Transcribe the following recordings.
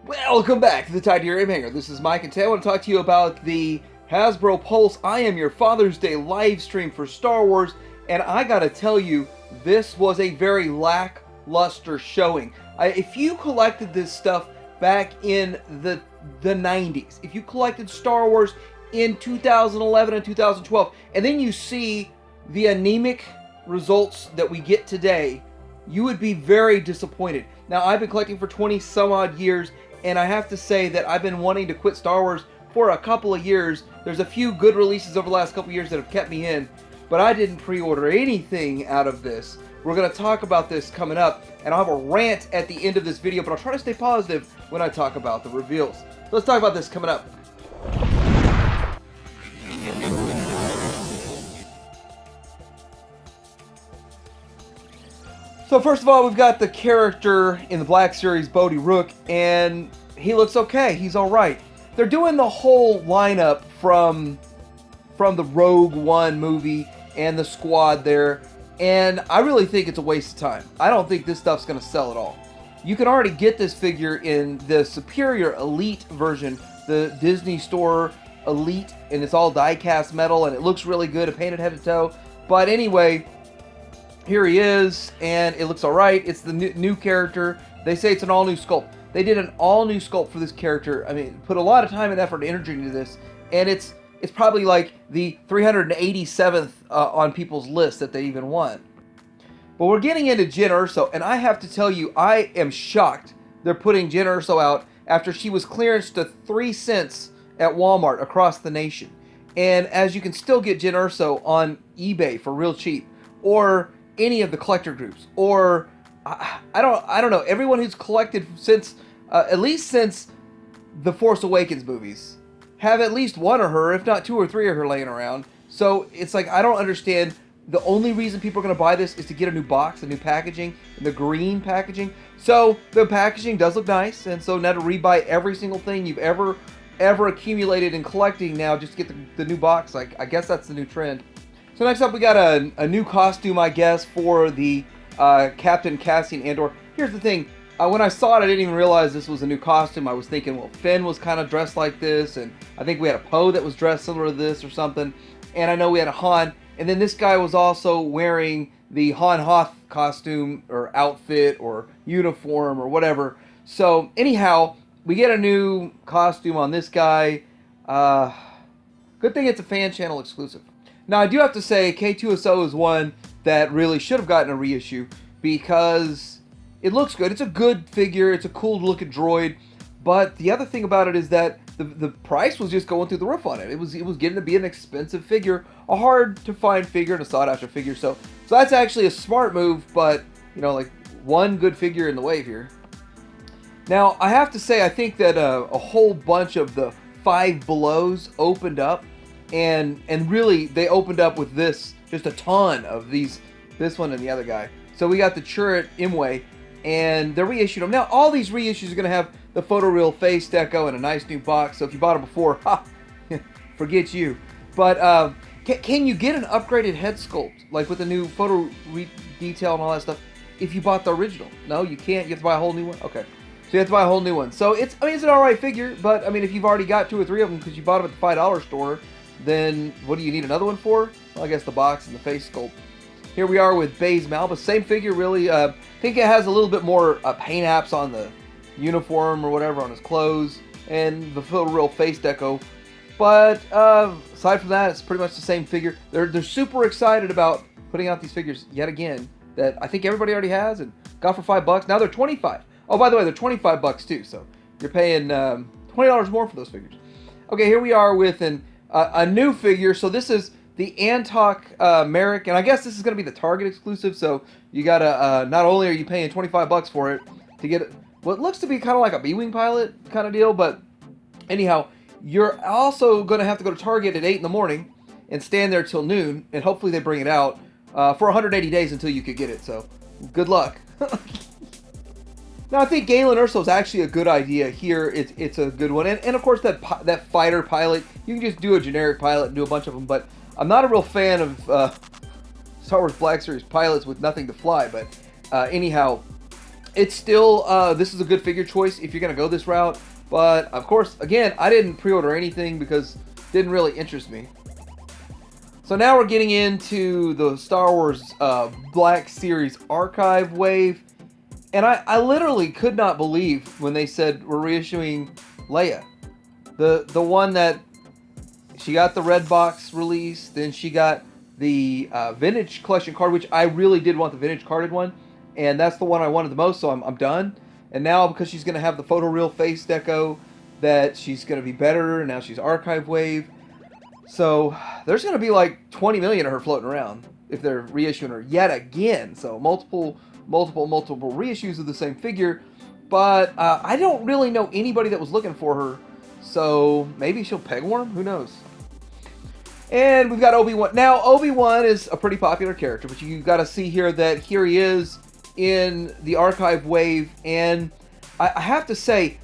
Welcome back to the Titanium Hanger. This is Mike, and today I want to talk to you about the Hasbro Pulse I Am Your Father's Day live stream for Star Wars, and I gotta tell you, this was a very lackluster showing. If you collected this stuff back in the 90s, if you collected Star Wars in 2011 and 2012, and then you see the anemic results that we get today, you would be very disappointed. Now, I've been collecting for 20 some odd years, and I have to say that I've been wanting to quit Star Wars for a couple of years. There's a few good releases over the last couple of years that have kept me in, but I didn't pre-order anything out of this. We're going to talk about this coming up, and I'll have a rant at the end of this video, but I'll try to stay positive when I talk about the reveals. So let's talk about this coming up. So first of all, we've got the character in the Black Series, Bodhi Rook, and he looks okay. He's all right. They're doing the whole lineup from the Rogue One movie and the squad there, and I really think it's a waste of time. I don't think this stuff's going to sell at all. You can already get this figure in the superior Elite version, the Disney Store Elite, and it's all die-cast metal, and it looks really good, painted head to toe. But anyway, here he is, and it looks alright. It's the new character. They say it's an all-new sculpt. They did an all-new sculpt for this character. I mean, put a lot of time and effort and energy into this, and it's probably like the 387th on people's list that they even want. But we're getting into Jyn Erso, and I have to tell you, I am shocked they're putting Jyn Erso out after she was clearanced to 3 cents at Walmart across the nation. And as you can still get Jyn Erso on eBay for real cheap, or any of the collector groups, or I don't know, everyone who's collected since at least since the Force Awakens movies have at least one of her, if not 2 or 3 of her laying around. So it's like, I don't understand. The only reason people are going to buy this is to get a new box, a new packaging, and the green packaging. So the packaging does look nice, and so now to rebuy every single thing you've ever accumulated in collecting now just to get the new box, like, I guess that's the new trend. So next up, we got a new costume, I guess, for the Captain Cassian Andor. Here's the thing. When I saw it, I didn't even realize this was a new costume. I was thinking, well, Finn was kind of dressed like this, and I think we had a Poe that was dressed similar to this or something. And I know we had a Han. And then this guy was also wearing the Han Hoth costume or outfit or uniform or whatever. So anyhow, we get a new costume on this guy. Good thing it's a fan channel exclusive. Now, I do have to say, K2SO is one that really should have gotten a reissue because it looks good. It's a good figure. It's a cool looking droid. But the other thing about it is that the price was just going through the roof on it. It was getting to be an expensive figure, a hard to find figure and a sought after figure. So that's actually a smart move, but you know, like one good figure in the wave here. Now, I have to say, I think that a whole bunch of the Five Belows opened up. And really, they opened up with this, just a ton of these, this one and the other guy. So we got the Chirrut Imwe, and they reissued them. Now, all these reissues are going to have the photoreal face deco and a nice new box. So if you bought them before, forget you. But can you get an upgraded head sculpt, like with the new photo detail and all that stuff, if you bought the original? No, you can't. You have to buy a whole new one? Okay. So you have to buy a whole new one. So it's an alright figure, but I mean, if you've already got 2 or 3 of them because you bought them at the $5 store, then what do you need another one for? Well, I guess the box and the face sculpt. Here we are with Baze Malbus. Same figure, really. I think it has a little bit more paint apps on the uniform or whatever on his clothes, and the real face deco. But aside from that, it's pretty much the same figure. They're super excited about putting out these figures yet again that I think everybody already has and got for $5. Now they're $25. Oh, by the way, they're $25 too. So you're paying $20 more for those figures. Okay, here we are with a new figure. So this is the Antok Merrick, and I guess this is going to be the Target exclusive. So you gotta not only are you paying $25 for it to get what looks to be kind of like a B-wing pilot kind of deal, but anyhow, you're also going to have to go to Target at 8 in the morning and stand there till noon, and hopefully they bring it out for 180 days until you could get it. So good luck. Now, I think Galen Erso is actually a good idea here. It's a good one. And of course, that fighter pilot, you can just do a generic pilot and do a bunch of them. But I'm not a real fan of Star Wars Black Series pilots with nothing to fly. But anyhow, It's still, this is a good figure choice if you're going to go this route. But, of course, again, I didn't pre-order anything because it didn't really interest me. So now we're getting into the Star Wars Black Series Archive Wave. And I literally could not believe when they said we're reissuing Leia. The one that she got the red box release, then she got the vintage collection card, which I really did want the vintage carded one. And that's the one I wanted the most, so I'm done. And now because she's going to have the photoreal face deco, that she's going to be better, and now she's Archive Wave. So there's going to be like 20 million of her floating around if they're reissuing her yet again. So multiple reissues of the same figure. But I don't really know anybody that was looking for her. So maybe she'll peg warm? Who knows? And we've got Obi-Wan. Now, Obi-Wan is a pretty popular character, but you got to see here that here he is in the Archive Wave. And I have to say,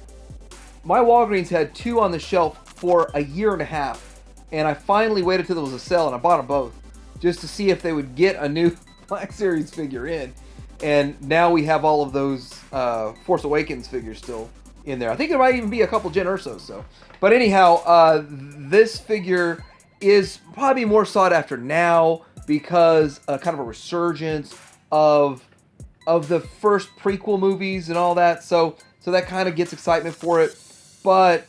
my Walgreens had 2 on the shelf for a year and a half. And I finally waited till there was a sale, and I bought them both just to see if they would get a new Black Series figure in. And now we have all of those Force Awakens figures still in there. I think there might even be a couple Jyn Ersos. So, but anyhow, this figure is probably more sought after now because kind of a resurgence of the first prequel movies and all that. So that kind of gets excitement for it. But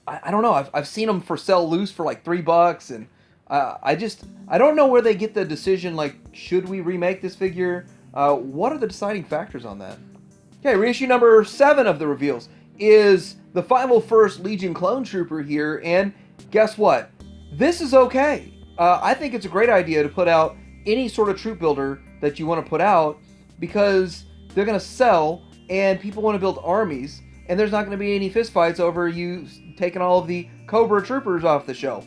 I don't know. I've seen them for sell loose for like $3, and I don't know where they get the decision. Like, should we remake this figure? What are the deciding factors on that? Okay, reissue number 7 of the reveals is the 501st Legion Clone Trooper here, and guess what? This is okay. I think it's a great idea to put out any sort of troop builder that you want to put out because they're going to sell, and people want to build armies. And there's not going to be any fistfights over you taking all of the Cobra troopers off the shelf.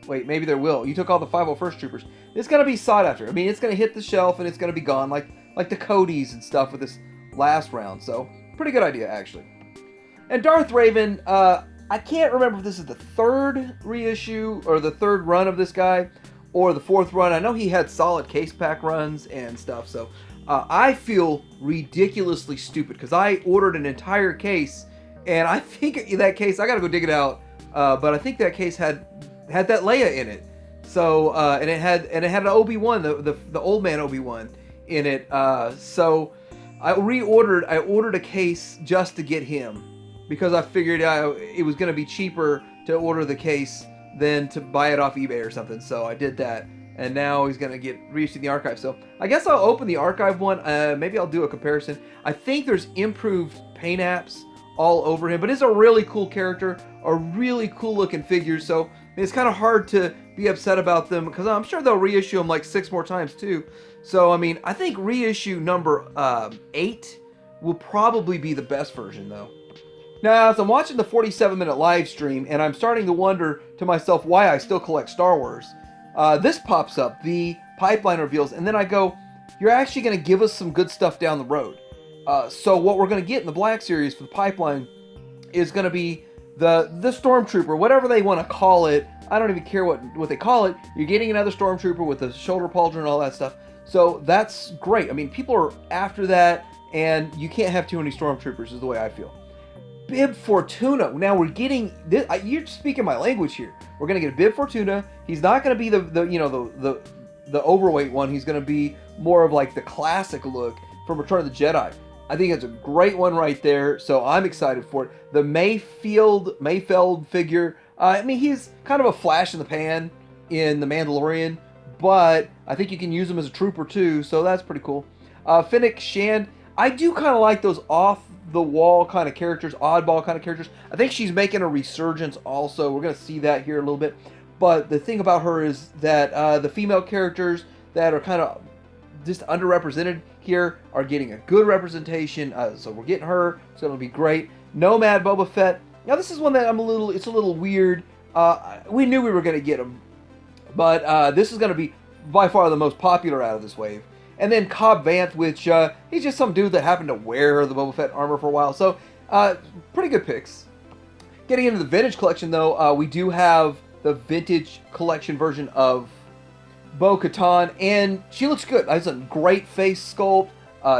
Wait, maybe there will. You took all the 501st troopers. It's going to be sought after. I mean, it's going to hit the shelf and it's going to be gone, like the Codys and stuff with this last round. So, pretty good idea, actually. And Darth Raven, I can't remember if this is the 3rd reissue or the 3rd run of this guy or the 4th run. I know he had solid case pack runs and stuff, so I feel ridiculously stupid because I ordered an entire case, and I think that case, I gotta go dig it out, but I think that case had that Leia in it. So and it had an Obi-Wan, the old man Obi-Wan in it. So I ordered a case just to get him because I figured it was gonna be cheaper to order the case than to buy it off eBay or something. So I did that. And now he's going to get reissued in the archive. So I guess I'll open the archive one. Maybe I'll do a comparison. I think there's improved paint apps all over him. But it's a really cool character. A really cool looking figure. So it's kind of hard to be upset about them. Because I'm sure they'll reissue them like 6 more times too. So, I mean, I think reissue number 8 will probably be the best version though. Now, as I'm watching the 47-minute live stream, and I'm starting to wonder to myself why I still collect Star Wars, this pops up, the pipeline reveals, and then I go, you're actually going to give us some good stuff down the road. So what we're going to get in the Black Series for the pipeline is going to be the Stormtrooper, whatever they want to call it. I don't even care what they call it. You're getting another Stormtrooper with the shoulder pauldron and all that stuff. So that's great. I mean, people are after that, and you can't have too many Stormtroopers is the way I feel. Bib Fortuna. Now we're getting this. You're speaking my language here. We're gonna get a Bib Fortuna. He's not gonna be the overweight one. He's gonna be more of like the classic look from Return of the Jedi. I think it's a great one right there. So I'm excited for it. The Mayfeld figure. I mean, he's kind of a flash in the pan in The Mandalorian, but I think you can use him as a trooper too. So that's pretty cool. Fennec Shand. I do kind of like those off the wall kind of characters, oddball kind of characters. I think she's making a resurgence also. We're going to see that here a little bit. But the thing about her is that the female characters that are kind of just underrepresented here are getting a good representation. So we're getting her. It's going to be great. Nomad Boba Fett. Now this is one that it's a little weird. We knew we were going to get him. But this is going to be by far the most popular out of this wave. And then Cobb Vanth, which he's just some dude that happened to wear the Boba Fett armor for a while. So, pretty good picks. Getting into the vintage collection, though, we do have the vintage collection version of Bo-Katan, and she looks good. It's a great face sculpt,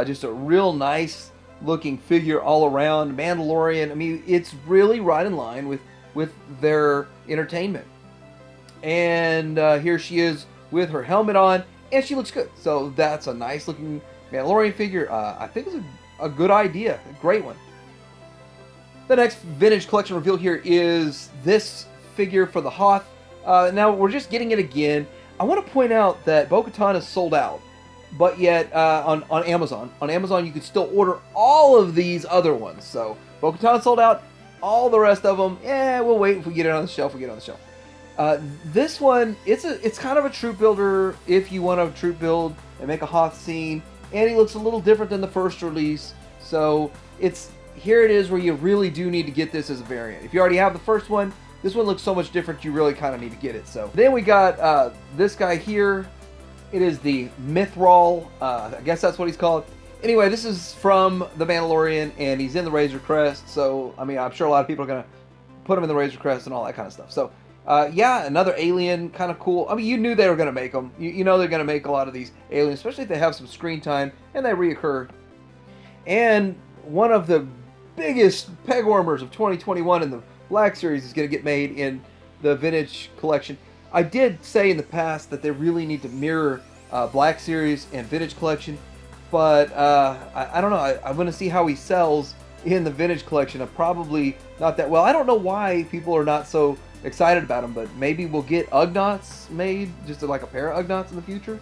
just a real nice looking figure all around. Mandalorian. I mean, it's really right in line with their entertainment. And here she is with her helmet on, and she looks good. So that's a nice looking Mandalorian figure. I think it's a good idea, a great one. The next vintage collection reveal here is this figure for the Hoth. Now we're just getting it again. I want to point out that Bo-Katan is sold out, but yet on Amazon you can still order all of these other ones. So Bo-Katan sold out, all the rest of them, we'll wait. If we get it on the shelf, we get it on the shelf. This one, it's kind of a troop builder if you want to troop build and make a Hoth scene, and he looks a little different than the first release. So here it is where you really do need to get this as a variant. If you already have the first one, this one looks so much different, you really kind of need to get it. So then we got this guy here. It is the Mithril. I guess that's what he's called. Anyway, this is from The Mandalorian, and he's in the Razor Crest. So, I mean, I'm sure a lot of people are going to put him in the Razor Crest and all that kind of stuff. So, yeah, another alien, kind of cool. I mean, you knew they were going to make them. You know they're going to make a lot of these aliens, especially if they have some screen time and they reoccur. And one of the biggest peg warmers of 2021 in the Black Series is going to get made in the Vintage Collection. I did say in the past that they really need to mirror Black Series and Vintage Collection, but I don't know. I'm going to see how he sells in the Vintage Collection. Probably not that well. I don't know why people are not so excited about him, but maybe we'll get Ugnaughts made, just like a pair of Ugnaughts in the future.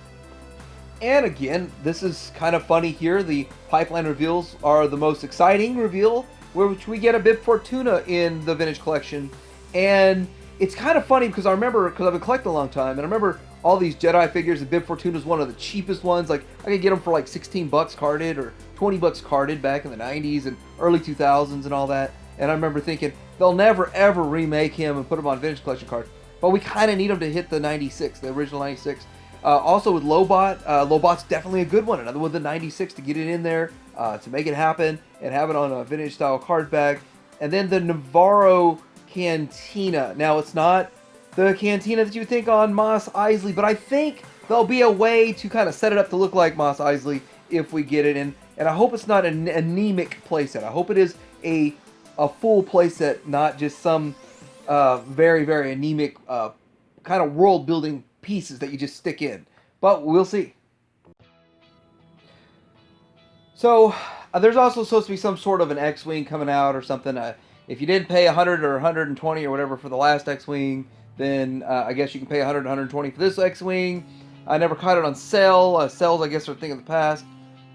And again, this is kind of funny here. The pipeline reveals are the most exciting reveal, which we get a Bib Fortuna in the Vintage Collection. And it's kind of funny because I've been collecting a long time, and I remember all these Jedi figures. The Bib Fortuna is one of the cheapest ones. Like, I could get them for like $16 carded or $20 carded back in the 90s and early 2000s and all that. And I remember thinking, they'll never ever remake him and put him on Vintage Collection cards. But we kind of need him to hit the 96, the original 96. Also with Lobot, Lobot's definitely a good one. Another one with the 96 to get it in there, to make it happen and have it on a vintage style card bag. And then the Navarro Cantina. Now, it's not the Cantina that you think on Mos Eisley, but I think there'll be a way to kind of set it up to look like Mos Eisley if we get it in. And I hope it's not an anemic playset. I hope it is a full playset, not just some very, very anemic kind of world building pieces that you just stick in. But we'll see. So there's also supposed to be some sort of an X-Wing coming out or something. If you didn't pay 100 or 120 or whatever for the last X-Wing, then I guess you can pay 100 120 for this X-Wing. I never caught it on sale. Sales, I guess, are a thing of the past.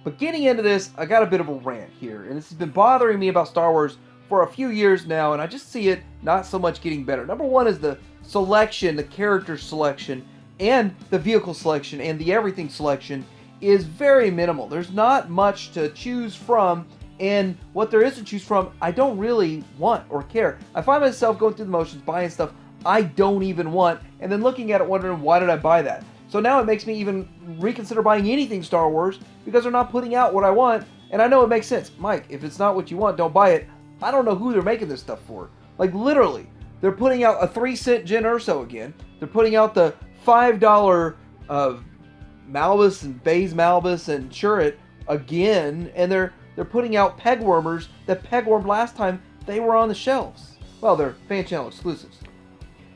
But getting into this, I got a bit of a rant here. And this has been bothering me about Star Wars for a few years now, and I just see it not so much getting better. Number one is the selection, the character selection, and the vehicle selection, and the everything selection is very minimal. There's not much to choose from, and what there is to choose from, I don't really want or care. I find myself going through the motions, buying stuff I don't even want, and then looking at it wondering, why did I buy that? So now it makes me even reconsider buying anything Star Wars, because they're not putting out what I want, and I know it makes sense. Mike, if it's not what you want, don't buy it. I don't know who they're making this stuff for. Like, literally, they're putting out a 3-cent Jyn Erso again. They're putting out the $5 Malbus and Baze Malbus and Chirrut again, and they're putting out peg warmers that peg warmed last time they were on the shelves. Well, they're fan channel exclusives.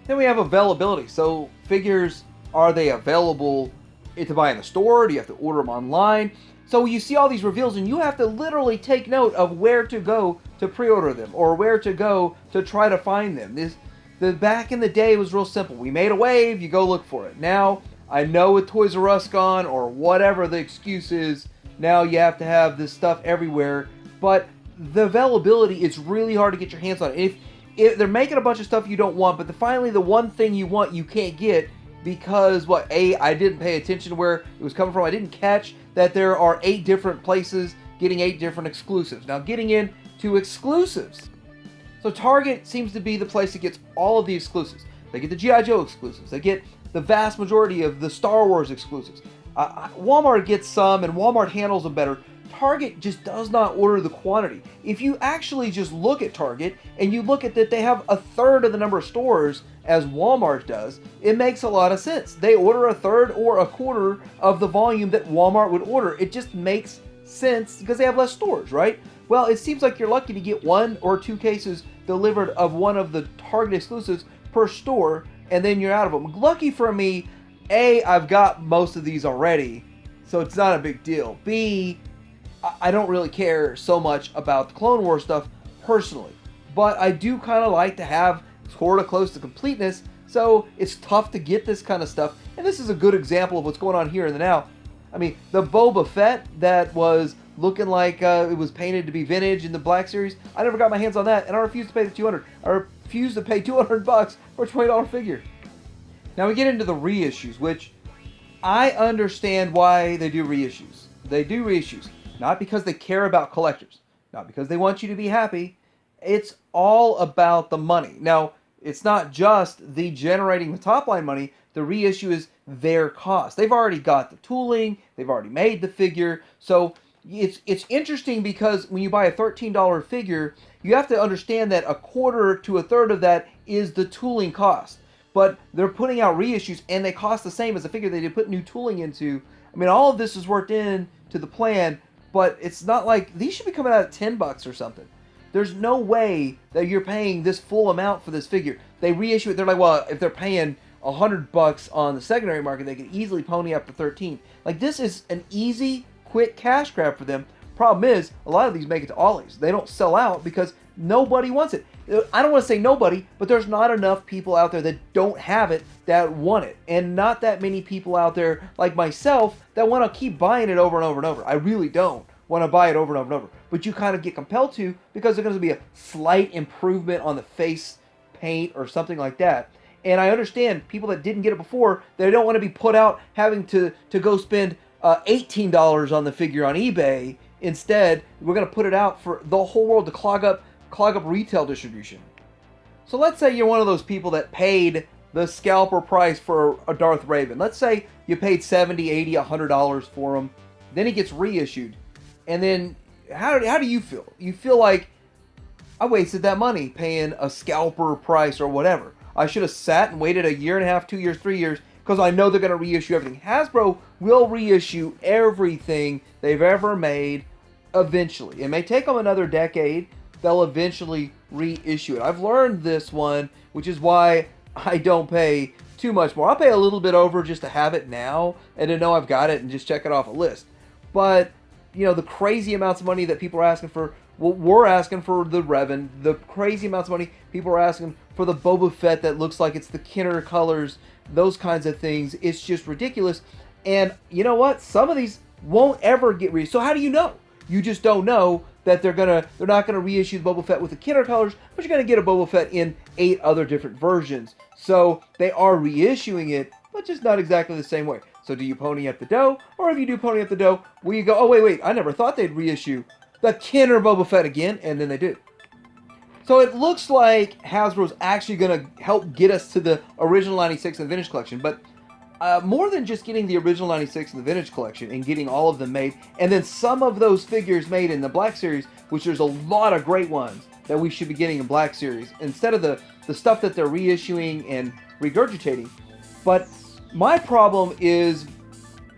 Then we have availability. So figures, are they available to buy in the store? Do you have to order them online? So you see all these reveals, and you have to literally take note of where to go to pre-order them or where to go to try to find them. Back in the day, it was real simple. We made a wave, you go look for it. Now, I know with Toys R Us gone or whatever the excuse is, now you have to have this stuff everywhere. But the availability, it's really hard to get your hands on it. If they're making a bunch of stuff you don't want, but finally the one thing you want you can't get because, I didn't pay attention to where it was coming from. I didn't catch that there are 8 different places getting 8 different exclusives. Now, getting into exclusives. So Target seems to be the place that gets all of the exclusives. They get the G.I. Joe exclusives. They get the vast majority of the Star Wars exclusives. Walmart gets some, and Walmart handles them better. Target just does not order the quantity. If you actually just look at Target, and you look at that they have 1/3 of the number of stores as Walmart does, it makes a lot of sense. They order 1/3 or 1/4 of the volume that Walmart would order. It just makes sense because they have less stores, right? Well, it seems like you're lucky to get 1 or 2 cases delivered of one of the Target exclusives per store, and then you're out of them. Lucky for me, A, I've got most of these already, so it's not a big deal. B, I don't really care so much about the Clone Wars stuff personally, but I do kind of like to have sort of close to completeness, so it's tough to get this kind of stuff, and this is a good example of what's going on here in the now. I mean, the Boba Fett that was looking like it was painted to be vintage in the Black Series, I never got my hands on that, and I refuse to pay the $200. I refuse to pay $200 for a $20 figure. Now we get into the reissues, which I understand why they do reissues. They do reissues, not because they care about collectors, not because they want you to be happy. It's all about the money. Now, it's not just the generating the top line money. The reissue is their cost. They've already got the tooling. They've already made the figure. So it's interesting because when you buy a $13 figure, you have to understand that a quarter to a third of that is the tooling cost. But they're putting out reissues, and they cost the same as a figure they did put new tooling into. I mean, all of this is worked in to the plan, but it's not like these should be coming out at $10 or something. There's no way that you're paying this full amount for this figure. They reissue it. They're like, well, if they're paying $100 on the secondary market, they could easily pony up to 13. Like, this is an easy, quick cash grab for them. Problem is, a lot of these make it to Ollie's. They don't sell out because nobody wants it. I don't want to say nobody, but there's not enough people out there that don't have it that want it. And not that many people out there like myself that want to keep buying it over and over and over. I really don't want to buy it over and over and over. But you kind of get compelled to because there's going to be a slight improvement on the face paint or something like that. And I understand people that didn't get it before, they don't want to be put out having to go spend $18 on the figure on eBay. Instead, we're going to put it out for the whole world to clog up retail distribution. So let's say you're one of those people that paid the scalper price for a Darth Raven. Let's say you paid $70, $80, $100 for him. Then he gets reissued. And then how do you feel? You feel like I wasted that money paying a scalper price or whatever. I should have sat and waited a year and a half, 2 years, 3 years, because I know they're going to reissue everything. Hasbro will reissue everything they've ever made eventually. It may take them another decade. They'll eventually reissue it. I've learned this one, which is why I don't pay too much more. I'll pay a little bit over just to have it now and to know I've got it and just check it off a list. But, you know, the crazy amounts of money that people are asking for, well, we're asking for the Revan, the crazy amounts of money people are asking for the Boba Fett that looks like it's the Kenner colors, those kinds of things. It's just ridiculous. And you know what? Some of these won't ever get reissued. So how do you know? You just don't know that they're not gonna reissue the Boba Fett with the Kenner colors, but you're gonna get a Boba Fett in 8 other different versions. So they are reissuing it, but just not exactly the same way. So do you pony up the dough, or if you do pony up the dough, will you go, oh wait, I never thought they'd reissue the Kenner Boba Fett again, and then they do. So it looks like Hasbro's actually gonna help get us to the original 96 and the Vintage Collection, but more than just getting the original 96 and the Vintage Collection and getting all of them made, and then some of those figures made in the Black Series, which there's a lot of great ones that we should be getting in Black Series, instead of the stuff that they're reissuing and regurgitating. But my problem is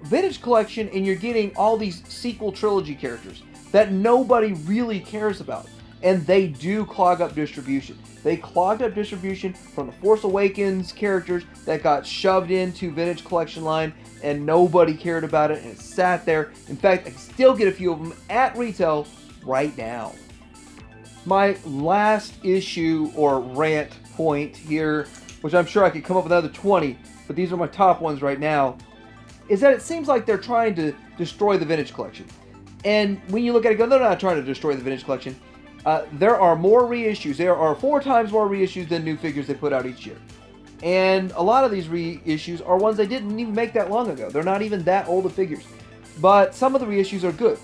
Vintage Collection, and you're getting all these sequel trilogy characters that nobody really cares about. And they do clog up distribution. They clogged up distribution from the Force Awakens characters that got shoved into Vintage Collection line, and nobody cared about it, and it sat there. In fact, I can still get a few of them at retail right now. My last issue or rant point here, which I'm sure I could come up with another 20, but these are my top ones right now, is that it seems like they're trying to destroy the Vintage Collection. And when you look at it, go, they're not trying to destroy the Vintage Collection. There are more reissues. There are 4 times more reissues than new figures they put out each year. And a lot of these reissues are ones they didn't even make that long ago. They're not even that old of figures. But some of the reissues are good.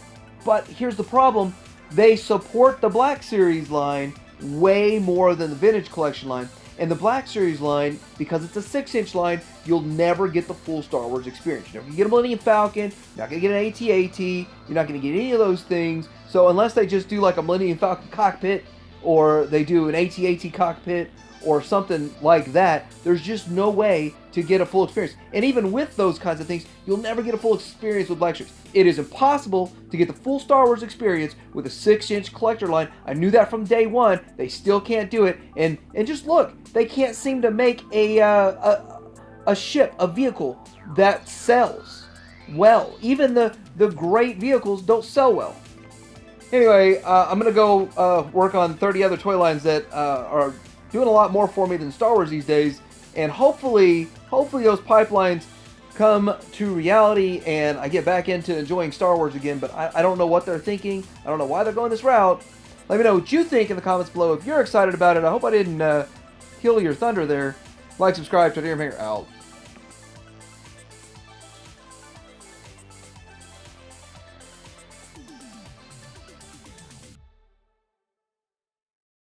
But here's the problem. They support the Black Series line way more than the Vintage Collection line. And the Black Series line, because it's a 6-inch line, you'll never get the full Star Wars experience. You're never going to get a Millennium Falcon, you're not going to get an AT-AT, you're not going to get any of those things. So unless they just do like a Millennium Falcon cockpit, or they do an AT-AT cockpit, or something like that, there's just no way to get a full experience. And even with those kinds of things, you'll never get a full experience with Black Series. It is impossible to get the full Star Wars experience with a 6-inch collector line. I knew that from day one. They still can't do it. And just look, they can't seem to make a ship, a vehicle that sells well. Even the great vehicles don't sell well. Anyway, I'm going to go work on 30 other toy lines that are doing a lot more for me than Star Wars these days. And hopefully those pipelines come to reality and I get back into enjoying Star Wars again. But I don't know what they're thinking. I don't know why they're going this route. Let me know what you think in the comments below. If you're excited about it, I hope I didn't kill your thunder there. Like, subscribe, turn your finger out.